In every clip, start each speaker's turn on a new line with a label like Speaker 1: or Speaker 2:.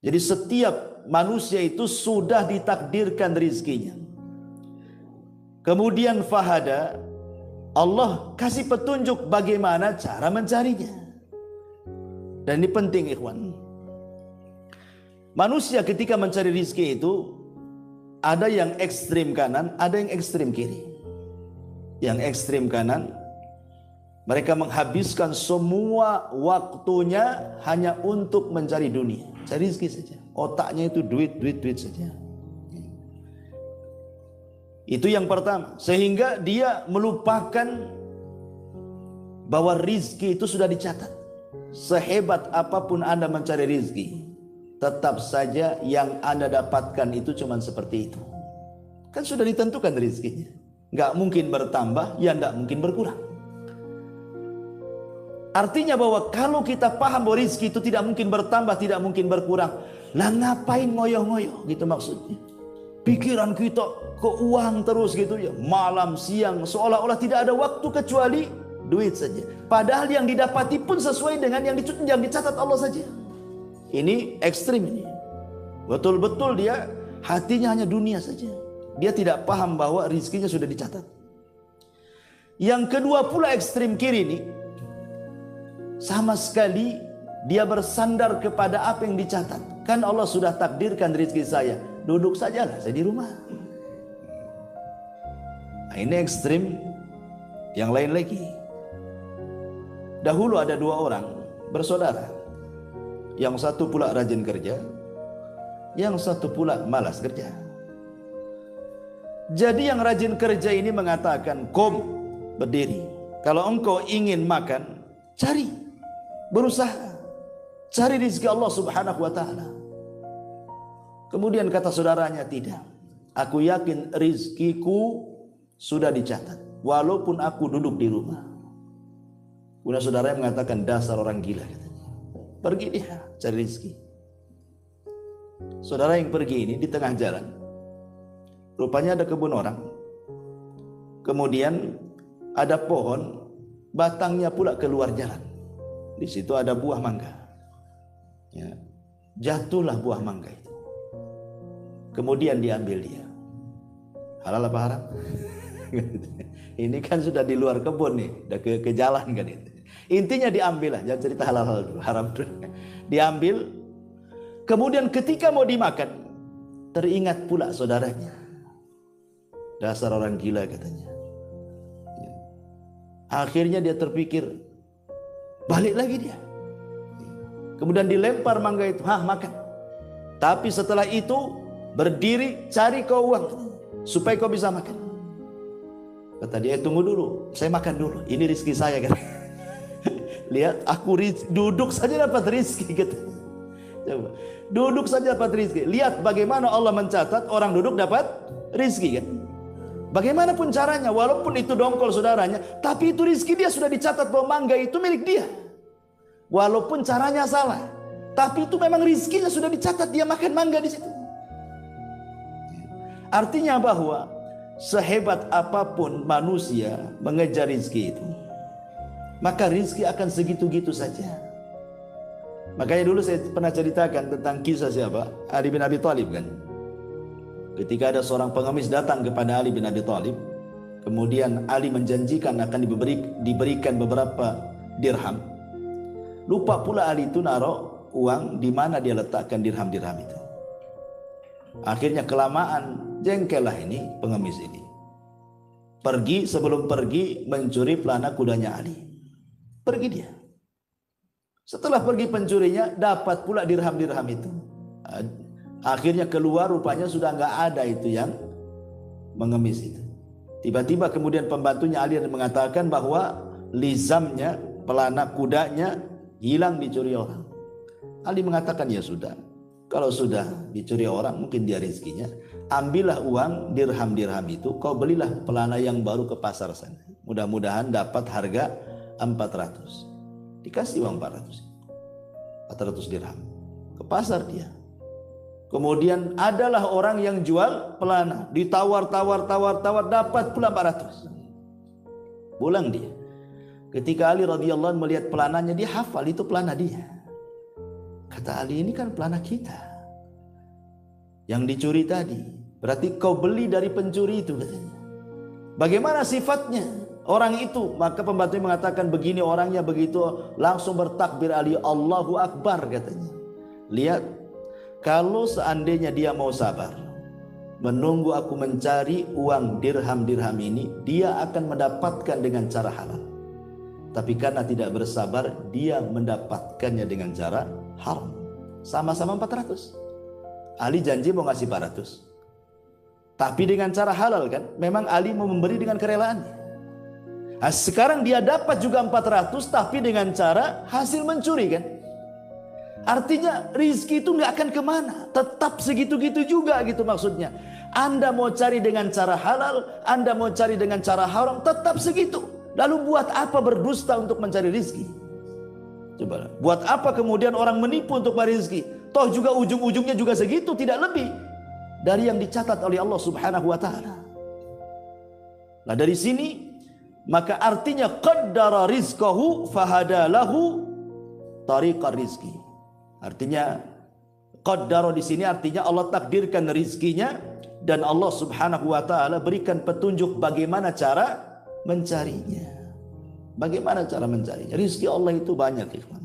Speaker 1: Jadi setiap manusia itu sudah ditakdirkan rizkinya. Kemudian fahada, Allah kasih petunjuk bagaimana cara mencarinya. Dan ini penting ikhwan. Manusia ketika mencari rizki itu ada yang ekstrim kanan, ada yang ekstrim kiri. Yang ekstrim kanan, mereka menghabiskan semua waktunya hanya untuk mencari dunia, cari rezeki saja. Otaknya itu duit saja. Itu yang pertama. Sehingga dia melupakan bahwa rizki itu sudah dicatat. Sehebat apapun Anda mencari rizki, tetap saja yang Anda dapatkan itu cuma seperti itu. Kan sudah ditentukan rizkinya. Nggak mungkin bertambah, ya nggak mungkin berkurang. Artinya bahwa kalau kita paham bahwa rizki itu tidak mungkin bertambah, tidak mungkin berkurang, lah ngapain ngoyoh-ngoyoh gitu maksudnya. Pikiran kita ke uang terus gitu ya, malam siang, seolah-olah tidak ada waktu kecuali duit saja. Padahal yang didapati pun sesuai dengan yang dicatat Allah saja. Ini ekstrim ini. Betul-betul dia hatinya hanya dunia saja. Dia tidak paham bahwa rizkinya sudah dicatat. Yang kedua pula ekstrim kiri ini, sama sekali dia bersandar kepada apa yang dicatat. Kan Allah sudah takdirkan rizki saya, duduk sajalah saya di rumah. Nah, ini ekstrim yang lain lagi. Dahulu ada dua orang bersaudara. Yang satu pula rajin kerja, yang satu pula malas kerja. Jadi yang rajin kerja ini mengatakan, "Kom, berdiri. Kalau engkau ingin makan, cari, berusaha, cari rezeki Allah Subhanahu wa taala." Kemudian kata saudaranya, "Tidak. Aku yakin rizkiku sudah dicatat, walaupun aku duduk di rumah." Kemudian saudaranya mengatakan, "Dasar orang gila," katanya. Pergi dia cari rezeki. Saudara yang pergi ini di tengah jalan, rupanya ada kebun orang. Kemudian ada pohon, batangnya pula keluar jalan. Di situ ada buah mangga. Ya. Jatuhlah buah mangga itu. Kemudian diambil dia. Halal apa haram? Ini kan sudah di luar kebun nih, udah ke jalan kan itu. Intinya diambil lah, jangan cerita halal dulu, haram dulu. Diambil. Kemudian ketika mau dimakan, teringat pula saudaranya. Dasar orang gila katanya. Akhirnya dia terpikir, balik lagi dia. Kemudian dilempar mangga itu, makan. Tapi setelah itu berdiri, cari kau uang supaya kau bisa makan. Kata dia, tunggu dulu, saya makan dulu. Ini rezeki saya kan. Lihat, aku duduk saja dapat rezeki gitu. Coba, duduk saja dapat rezeki. Lihat bagaimana Allah mencatat orang duduk dapat rezeki kan. Bagaimanapun caranya, walaupun itu dongkol saudaranya, tapi itu rezeki dia sudah dicatat bahwa mangga itu milik dia. Walaupun caranya salah, tapi itu memang rezekinya sudah dicatat, dia makan mangga di situ. Artinya bahwa sehebat apapun manusia mengejar rezeki itu, maka rezeki akan segitu-gitu saja. Makanya dulu saya pernah ceritakan tentang kisah siapa? Ali bin Abi Thalib kan. Ketika ada seorang pengemis datang kepada Ali bin Abi Thalib, kemudian Ali menjanjikan akan diberikan beberapa dirham. Lupa pula Ali itu naruh uang di mana dia letakkan dirham-dirham itu. Akhirnya kelamaan jengkellah ini pengemis ini. Sebelum pergi mencuri pelana kudanya Ali. Pergi dia. Setelah pergi pencurinya, dapat pula dirham-dirham itu. Akhirnya keluar, rupanya sudah nggak ada itu yang mengemis itu. Tiba-tiba kemudian pembantunya Ali mengatakan bahwa lizamnya, pelana kudanya hilang dicuri orang. Ali mengatakan, ya sudah, kalau sudah dicuri orang mungkin dia rezekinya, ambillah uang dirham-dirham itu, kau belilah pelana yang baru ke pasar sana. Mudah-mudahan dapat harga 400. Dikasih uang 400 dirham. Ke pasar dia. Kemudian adalah orang yang jual pelana, ditawar, dapat pula 400. Pulang dia. Ketika Ali radhiyallahu anhu melihat pelananya, dia hafal itu pelana dia. Kata Ali, ini kan pelana kita. yang dicuri tadi. Berarti kau beli dari pencuri itu katanya. Bagaimana sifatnya orang itu? Maka pembantu mengatakan begini orangnya, begitu langsung bertakbir Allahu Akbar katanya. Lihat, kalau seandainya dia mau sabar menunggu aku mencari uang dirham-dirham ini, dia akan mendapatkan dengan cara halal. Tapi karena tidak bersabar, dia mendapatkannya dengan cara haram. Sama-sama 400. Ali janji mau ngasih 400. Tapi dengan cara halal kan? Memang Ali mau memberi dengan kerelaannya. Nah, sekarang dia dapat juga 400 tapi dengan cara hasil mencuri kan? Artinya rizki itu nggak akan kemana, tetap segitu-gitu juga gitu maksudnya. Anda mau cari dengan cara halal, Anda mau cari dengan cara haram, tetap segitu. Lalu buat apa berdusta untuk mencari rizki? Coba, buat apa kemudian orang menipu untuk merizki? Toh juga ujung-ujungnya juga segitu, tidak lebih dari yang dicatat oleh Allah Subhanahu wa taala. Nah, dari sini maka artinya qaddara rizqahu fahadalahu tariqar rizki. Artinya qaddara di sini artinya Allah takdirkan rizkinya dan Allah Subhanahu wa taala berikan petunjuk bagaimana cara mencarinya. Bagaimana cara mencarinya? Rizki Allah itu banyak, ikhwan.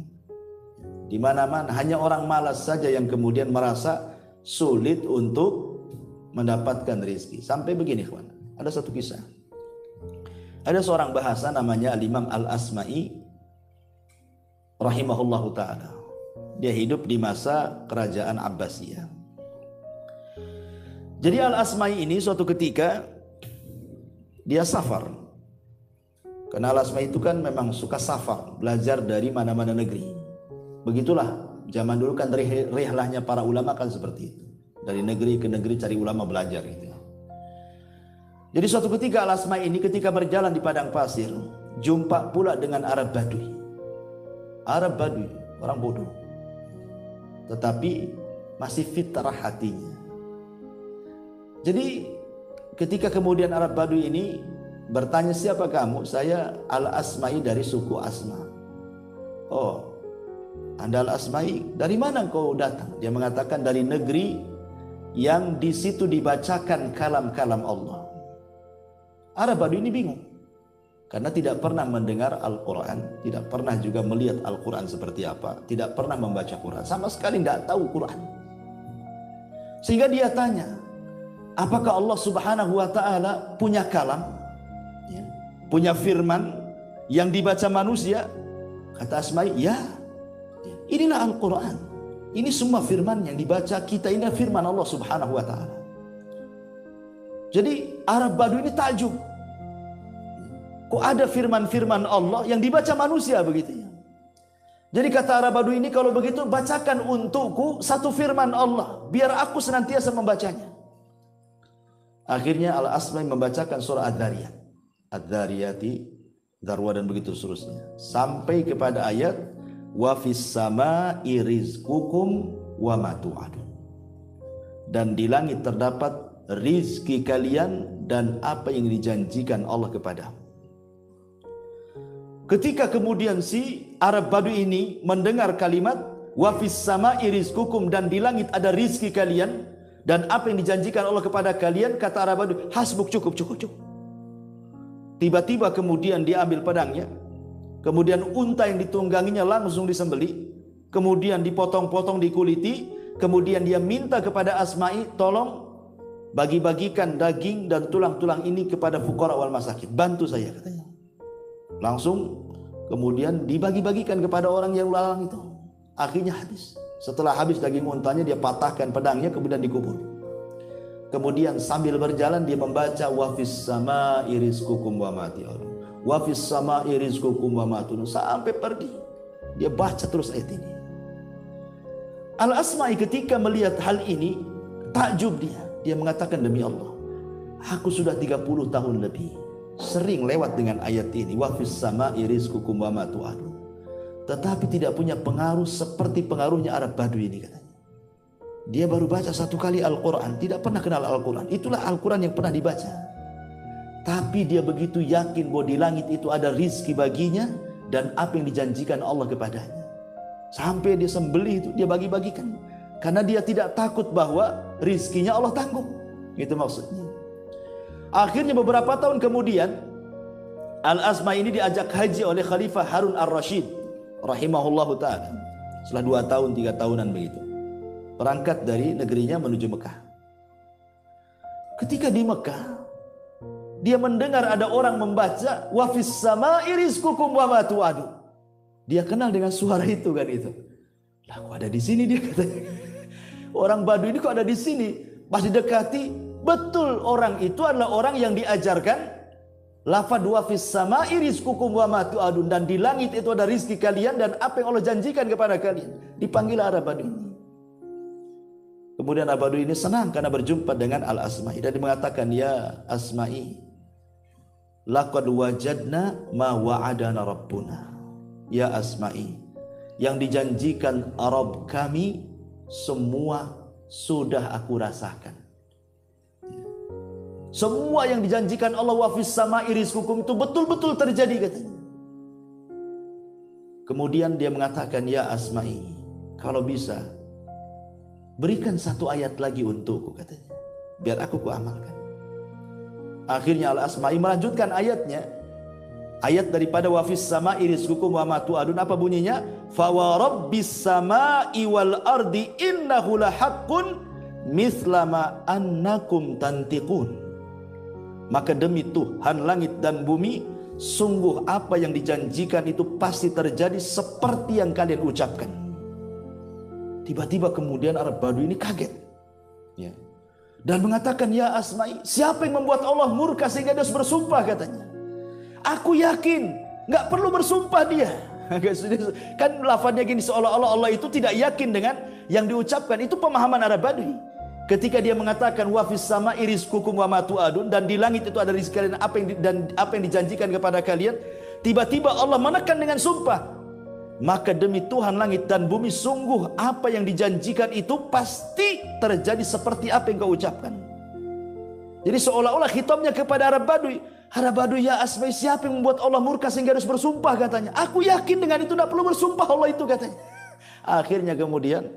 Speaker 1: Di mana-mana, hanya orang malas saja yang kemudian merasa sulit untuk mendapatkan rizki. Sampai begini, ikhwan. Ada satu kisah. Ada seorang bahasa namanya Al-Imam Al-Asma'i rahimahullahu ta'ala. Dia hidup di masa kerajaan Abbasiyah. Jadi Al-Asma'i ini suatu ketika dia safar. Karena Al-Asma'i itu kan memang suka safar, belajar dari mana-mana negeri. Begitulah zaman dulu kan rihlahnya para ulama kan seperti itu. Dari negeri ke negeri cari ulama belajar gitu. Jadi suatu ketika Al-Asma'i ini ketika berjalan di padang pasir, jumpa pula dengan Arab Badui. Arab Badui, orang bodoh. Tetapi masih fitrah hatinya. Jadi ketika kemudian Arab Badui ini bertanya, siapa kamu? Saya Al-Asma'i dari suku Asma. Oh, Anda Al-Asma'i, dari mana kau datang? Dia mengatakan dari negeri yang di situ dibacakan kalam-kalam Allah. Arab Badui ini bingung karena tidak pernah mendengar Al-Quran, tidak pernah juga melihat Al-Quran seperti apa, tidak pernah membaca Quran, sama sekali tidak tahu Quran. Sehingga dia tanya, apakah Allah Subhanahu wa ta'ala punya kalam, punya firman yang dibaca manusia? Kata Asma'i, ya, inilah Al-Quran. Ini semua firman yang dibaca kita, ini firman Allah Subhanahu wa ta'ala. Jadi Arab Badui ini takjub. Kok ada firman-firman Allah yang dibaca manusia begitu ya? Jadi kata Arab Badui ini, kalau begitu bacakan untukku satu firman Allah, biar aku senantiasa membacanya. Akhirnya Al-Asma'i membacakan surah Ad-Dhariyat. Ad-Dhariyati, Darwa dan begitu seterusnya. Sampai kepada ayat wa fis sama'i rizqukum wa ma tu'adun. Dan di langit terdapat rizki kalian dan apa yang dijanjikan Allah kepadamu. Ketika kemudian si Arab Badui ini mendengar kalimat wa fis sama'i rizqukum, dan di langit ada rizki kalian dan apa yang dijanjikan Allah kepada kalian, kata Arab Badui, hasbuk, cukup. Tiba-tiba kemudian dia ambil pedangnya, kemudian unta yang ditungganginya langsung disembelih, kemudian dipotong-potong, dikuliti, kemudian dia minta kepada Asma'i, tolong bagi-bagikan daging dan tulang-tulang ini kepada fuqara wal masakin, bantu saya katanya. Langsung kemudian dibagi-bagikan kepada orang yang lalang itu. Akhirnya habis. Setelah habis daging untanya, dia patahkan pedangnya, kemudian dikubur. Kemudian sambil berjalan dia membaca wa fis sama'i rizqukum wa ma tu'adun, wa fis sama'i rizqukum wa ma tu'adun, sampai pergi. Dia baca terus ayat ini. Al-Asma'i ketika melihat hal ini takjub dia. Dia mengatakan, demi Allah, aku sudah 30 tahun lebih sering lewat dengan ayat ini, wa fis sama'i rizqukum wa ma tu'adun, tetapi tidak punya pengaruh seperti pengaruhnya Arab Badui ini katanya. Dia baru baca satu kali Al-Quran, tidak pernah kenal Al-Quran. Itulah Al-Quran yang pernah dibaca. Tapi dia begitu yakin bahwa di langit itu ada rizki baginya dan apa yang dijanjikan Allah kepadanya. Sampai dia sembelih itu dia bagi-bagikan. Karena dia tidak takut bahwa rizkinya Allah tanggung. Itu maksudnya. Akhirnya beberapa tahun kemudian Al-Asma'i ini diajak haji oleh Khalifah Harun Ar-Rasyid rahimahullahu ta'ala. Setelah 2 tahun 3 tahunan begitu, berangkat dari negerinya menuju Mekah. Ketika di Mekah, dia mendengar ada orang membaca wa fis sama'i rizqukum wa ma tu'adu. Dia kenal dengan suara itu kan itu. Lah kok ada di sini dia katanya. Orang Baduy ini kok ada di sini? Pas didekati, betul orang itu adalah orang yang diajarkan lafaz wa fis sama'i rizqukum wa ma tu'adun, dan di langit itu ada rizki kalian dan apa yang Allah janjikan kepada kalian. Dipanggil Arab Baduy. Kemudian Arab Baduy ini senang karena berjumpa dengan Al-Asma'i dan dia mengatakan, ya Asma'i, laqad wajadna ma wa'adana rabbuna. Ya Asma'i, yang dijanjikan Rabb kami semua sudah aku rasakan. Semua yang dijanjikan Allah wa fis sama'i rizqukum itu betul-betul terjadi katanya. Kemudian dia mengatakan, ya Asma'i, kalau bisa berikan 1 ayat lagi untukku katanya, biar aku kuamalkan. Akhirnya Al-Asma'i melanjutkan ayatnya. Ayat daripada wa fis sama'i rizqukum wa ma tu'adun, apa bunyinya? Fa wa rabbis sama'i wal ardi innahu lahaqqun mithla ma annakum tantiqun. Maka demi Tuhan langit dan bumi, sungguh apa yang dijanjikan itu pasti terjadi seperti yang kalian ucapkan. Tiba-tiba kemudian Arab Baduy ini kaget, ya, dan mengatakan, ya Asma'i, siapa yang membuat Allah murka sehingga dia harus bersumpah katanya? Aku yakin nggak perlu bersumpah dia. Kan lafaznya gini, seolah-olah Allah itu tidak yakin dengan yang diucapkan. Itu pemahaman Arab Baduy. Ketika dia mengatakan wa fis sama'i rizqukum wa ma tu'adun, dan di langit itu ada rezeki kalian dan apa yang dijanjikan kepada kalian, tiba-tiba Allah menekan dengan sumpah, maka demi Tuhan langit dan bumi, sungguh apa yang dijanjikan itu pasti terjadi seperti apa yang kau ucapkan. Jadi seolah-olah khitabnya kepada Arab Baduy. Arab Baduy, ya Asma'i, siapa yang membuat Allah murka sehingga harus bersumpah katanya? Aku yakin dengan itu, tidak perlu bersumpah Allah itu katanya. Akhirnya kemudian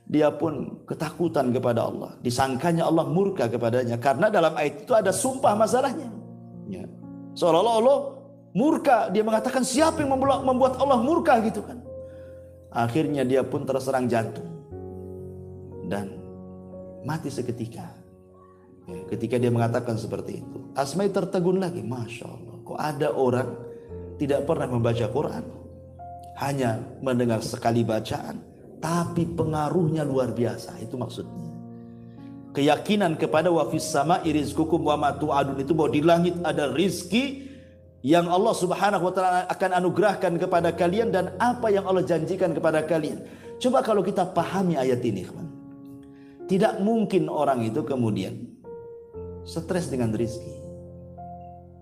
Speaker 1: dia pun ketakutan kepada Allah. Disangkanya Allah murka kepadanya karena dalam ayat itu ada sumpah masalahnya. Ya. Seolah-olah Allah murka. Dia mengatakan, siapa yang membuat Allah murka gitu kan. Akhirnya dia pun terserang jantung dan mati seketika. Ya, ketika dia mengatakan seperti itu, Asma'i tertegun lagi. Masya Allah, kok ada orang tidak pernah membaca Quran, hanya mendengar sekali bacaan, tapi pengaruhnya luar biasa. Itu maksudnya keyakinan kepada wa fis sama'i rizqukum wa ma tu'adun, itu bahwa di langit ada rizki yang Allah subhanahu wa ta'ala akan anugerahkan kepada kalian dan apa yang Allah janjikan kepada kalian. Coba kalau kita pahami ayat ini, tidak mungkin orang itu kemudian stres dengan rizki.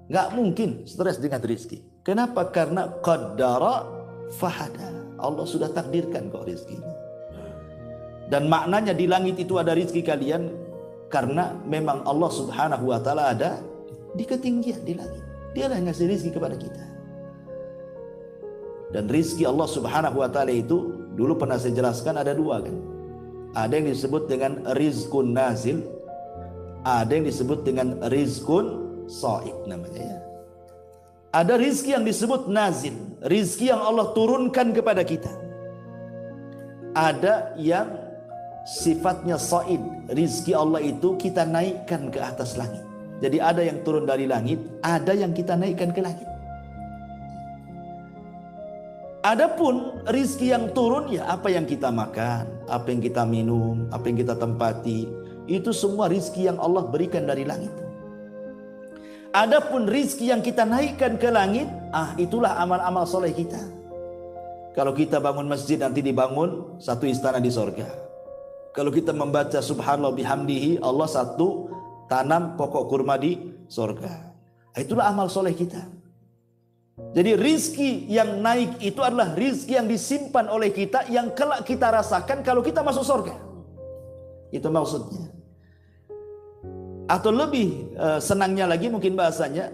Speaker 1: Nggak mungkin stres dengan rizki. Kenapa? Karena qaddara fahada. Allah sudah takdirkan kok rizki. Dan maknanya di langit itu ada rizki kalian karena memang Allah subhanahu wa ta'ala ada di ketinggian di langit. Dia lah yang ngasih rizki kepada kita. Dan rizki Allah subhanahu wa ta'ala itu dulu pernah saya jelaskan ada 2 kan. Ada yang disebut dengan rizkun nazil, ada yang disebut dengan rizkun sha'id namanya ya. Ada rizki yang disebut nazil, rizki yang Allah turunkan kepada kita. Ada yang sifatnya sha'id, rizki Allah itu kita naikkan ke atas langit. Jadi ada yang turun dari langit, ada yang kita naikkan ke langit. Adapun rizki yang turun, ya apa yang kita makan, apa yang kita minum, apa yang kita tempati, itu semua rizki yang Allah berikan dari langit. Adapun rizki yang kita naikkan ke langit, itulah amal-amal soleh kita. Kalau kita bangun masjid, nanti dibangun satu istana di sorga. Kalau kita membaca subhanallah bihamdihi, Allah satu tanam pokok kurma di sorga. Itulah amal soleh kita. Jadi rizki yang naik itu adalah rizki yang disimpan oleh kita, yang kelak kita rasakan kalau kita masuk sorga. Itu maksudnya. Atau lebih senangnya lagi mungkin bahasanya,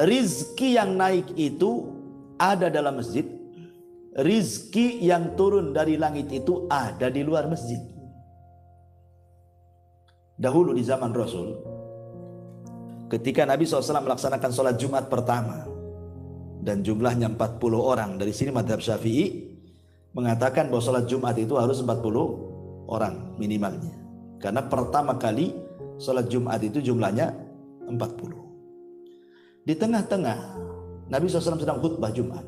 Speaker 1: rizki yang naik itu ada dalam masjid, rizki yang turun dari langit itu ada di luar masjid. dahulu di zaman Rasul, ketika Nabi SAW melaksanakan sholat Jumat pertama dan jumlahnya 40 orang, dari sini mazhab Syafi'i mengatakan bahwa sholat Jumat itu harus 40 orang minimalnya, karena pertama kali sholat Jumat itu jumlahnya 40. Di tengah-tengah Nabi SAW sedang khutbah Jumat,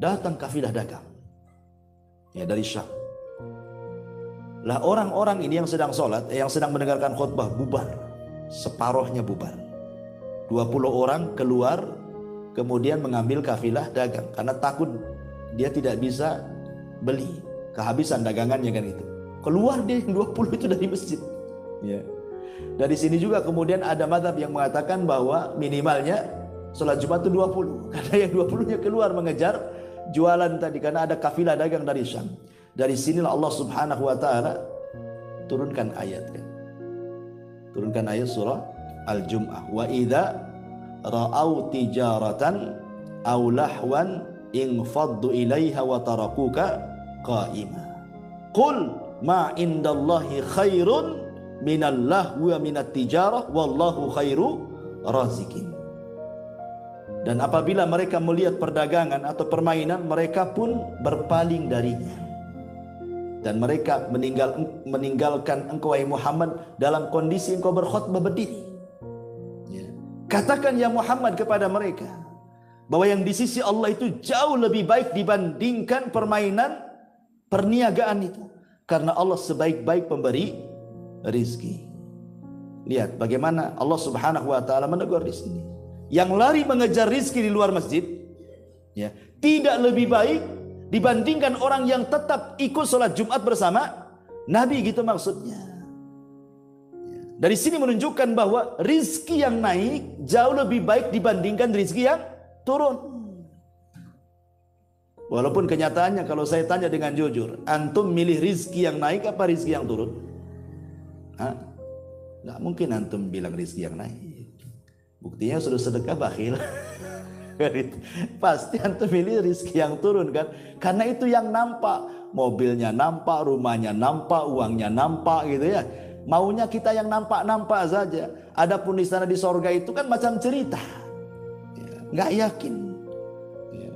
Speaker 1: datang kafilah dagang ya dari Syam. Lah orang-orang ini yang sedang sholat, yang sedang mendengarkan khutbah bubar, separuhnya bubar. 20 orang keluar kemudian mengambil kafilah dagang karena takut dia tidak bisa beli, kehabisan dagangannya kan itu. Keluar dia 20 itu dari masjid. Ya. Dari sini juga kemudian ada mazhab yang mengatakan bahwa minimalnya sholat Jumat itu 20, karena yang 20-nya keluar mengejar jualan tadi karena ada kafilah dagang dari Syam. Dari sinilah Allah Subhanahu wa taala turunkan ayat kan. Turunkan ayat surah Al-Jum'ah. Wa idza ra'au tijaratan aw lahwan infaddu ilaiha wa tarakuka qa'ima. Qul ma indallahi khairun minal lahwi wa minat tijarah wallahu khairu razikin. Dan apabila mereka melihat perdagangan atau permainan, mereka pun berpaling darinya. Dan mereka meninggalkan engkau wahai Muhammad dalam kondisi engkau berkhutbah berdiri. Ya. Katakan ya Muhammad kepada mereka bahwa yang di sisi Allah itu jauh lebih baik dibandingkan permainan perniagaan itu, karena Allah sebaik-baik pemberi rizki. Lihat bagaimana Allah Subhanahu wa taala menegur di sini. Yang lari mengejar rizki di luar masjid, ya, tidak lebih baik dibandingkan orang yang tetap ikut sholat Jumat bersama Nabi, gitu maksudnya. Dari sini menunjukkan bahwa rizki yang naik jauh lebih baik dibandingkan rizki yang turun. Walaupun kenyataannya kalau saya tanya dengan jujur, antum milih rizki yang naik apa rizki yang turun? Nggak mungkin antum bilang rizki yang naik. Buktinya sudah sedekah bakhil. Pasti antum milih rizki yang turun kan, karena itu yang nampak, mobilnya nampak, rumahnya nampak, uangnya nampak gitu ya. Maunya kita yang nampak-nampak saja. Adapun di sana di sorga itu kan macam cerita ya, nggak yakin ya.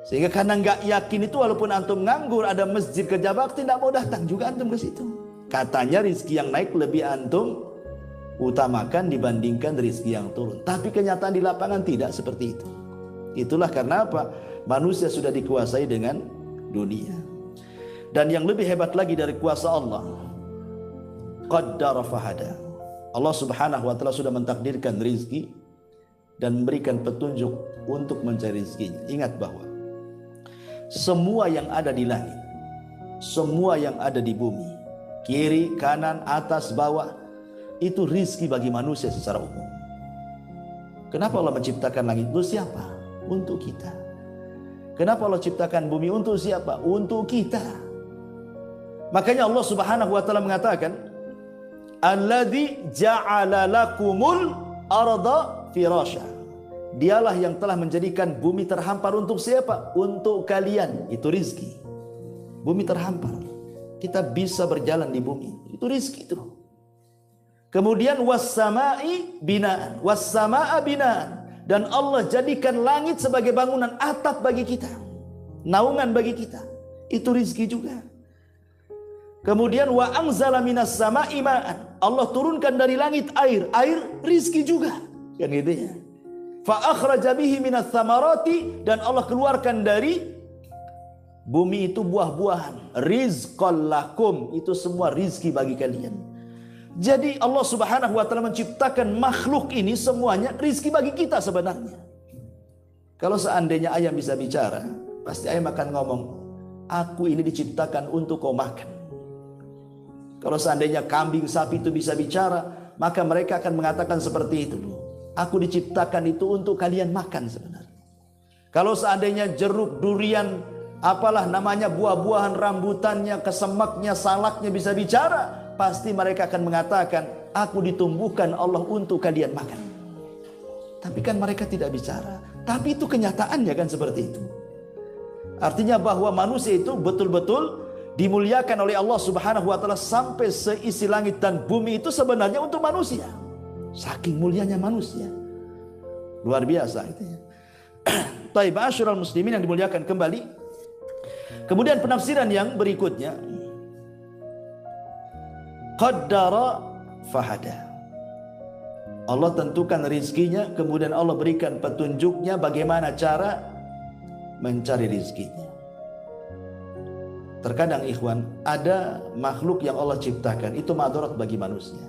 Speaker 1: Sehingga karena nggak yakin itu, walaupun antum nganggur ada masjid kerja bakti, tidak mau datang juga antum ke situ. Katanya rizki yang naik lebih antum utamakan dibandingkan rizki yang turun, tapi kenyataan di lapangan tidak seperti itu. Itulah karena apa? Manusia sudah dikuasai dengan dunia. Dan yang lebih hebat lagi dari kuasa Allah, qaddara fahada. Allah Subhanahu wa taala sudah mentakdirkan rizki dan memberikan petunjuk untuk mencari rizkinya. Ingat bahwa semua yang ada di langit, semua yang ada di bumi, kiri, kanan, atas, bawah, itu rizki bagi manusia secara umum. Kenapa Allah menciptakan langit? Untuk siapa? Untuk kita. Kenapa Allah ciptakan bumi? Untuk siapa? Untuk kita. Makanya Allah Subhanahu wa taala mengatakan, alladzi ja'ala lakumul arda firasya. Dialah yang telah menjadikan bumi terhampar untuk siapa? Untuk kalian. Itu rizki. Bumi terhampar, kita bisa berjalan di bumi, itu rizki itu. Kemudian was-sama'i binaan, was-sama'a binaan, dan Allah jadikan langit sebagai bangunan, atap bagi kita, naungan bagi kita, itu rizki juga. Kemudian wa anzala minas sama'i ma'an, Allah turunkan dari langit air, air rizki juga, kan gitu ya. Fa akhraja bihi minats tsamarati, dan Allah keluarkan dari bumi itu buah-buahan, rizqan lakum, itu semua rizki bagi kalian. Jadi Allah Subhanahu wa taala menciptakan makhluk ini semuanya rizki bagi kita sebenarnya. Kalau seandainya ayam bisa bicara, pasti ayam akan ngomong, aku ini diciptakan untuk kau makan. Kalau seandainya kambing, sapi itu bisa bicara, maka mereka akan mengatakan seperti itu. Aku diciptakan itu untuk kalian makan sebenarnya. Kalau seandainya jeruk, durian, apalah namanya, buah-buahan, rambutannya, kesemaknya, salaknya bisa bicara, pasti mereka akan mengatakan, aku ditumbuhkan Allah untuk kalian makan. Tapi kan mereka tidak bicara. Tapi itu kenyataannya kan seperti itu. Artinya bahwa manusia itu betul-betul dimuliakan oleh Allah Subhanahu wa taala sampai seisi langit dan bumi itu sebenarnya untuk manusia. Saking mulianya manusia. Luar biasa itu ya. Taib asyrul muslimin yang dimuliakan kembali. Kemudian penafsiran yang berikutnya, qaddara fahada. Allah tentukan rizkinya, kemudian Allah berikan petunjuknya bagaimana cara mencari rizkinya. Terkadang ikhwan, ada makhluk yang Allah ciptakan itu madarat bagi manusia.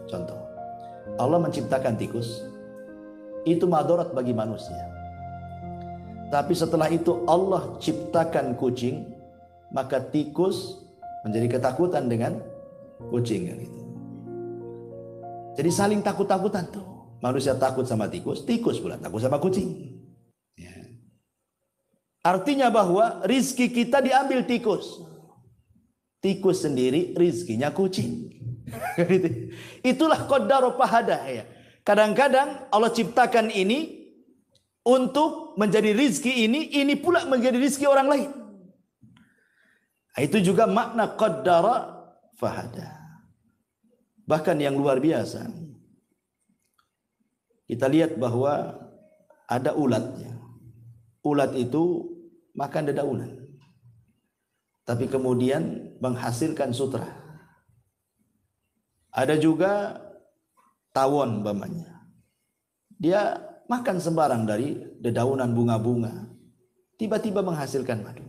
Speaker 1: Contoh, Allah menciptakan tikus, itu madarat bagi manusia. Tapi setelah itu Allah ciptakan kucing, maka tikus menjadi ketakutan dengan kucing gitu. Jadi saling takut-takutan tuh. Manusia takut sama tikus, tikus pula takut sama kucing. Ya. Artinya bahwa rizki kita diambil tikus. Tikus sendiri rizkinya kucing. Itulah qaddara fahada ya. Kadang-kadang Allah ciptakan ini untuk menjadi rizki ini pula menjadi rizki orang lain. Itu juga makna qaddara fahada. Bahkan yang luar biasa, kita lihat bahwa ada ulatnya. Ulat itu makan dedaunan, tapi kemudian menghasilkan sutra. Ada juga tawon umpamanya. Dia makan sembarang dari dedaunan bunga-bunga, tiba-tiba menghasilkan madu.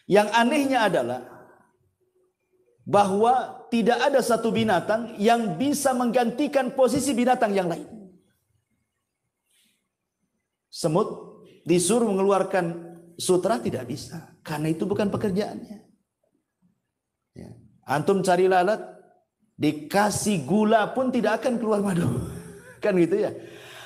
Speaker 1: Yang anehnya adalah bahwa tidak ada satu binatang yang bisa menggantikan posisi binatang yang lain. Semut disuruh mengeluarkan sutra tidak bisa, karena itu bukan pekerjaannya. Ya. Antum cari lalat, dikasih gula pun tidak akan keluar madu. Kan gitu ya.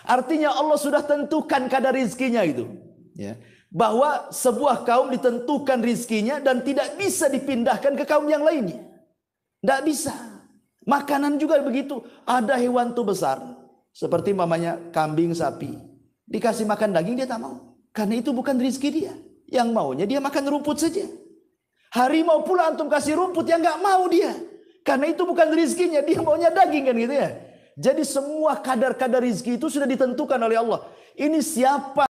Speaker 1: Artinya Allah sudah tentukan kadar rizkinya itu. Ya. Bahwa sebuah kaum ditentukan rizkinya dan tidak bisa dipindahkan ke kaum yang lainnya. Tidak bisa. Makanan juga begitu. Ada hewan tuh besar, seperti mamanya kambing, sapi. Dikasih makan daging dia tak mau. Karena itu bukan rizki dia. Yang maunya dia makan rumput saja. Harimau pula antum kasih rumput, yang nggak mau dia. Karena itu bukan rizkinya. Dia maunya daging kan gitu ya. Jadi semua kadar-kadar rizki itu sudah ditentukan oleh Allah. Ini siapa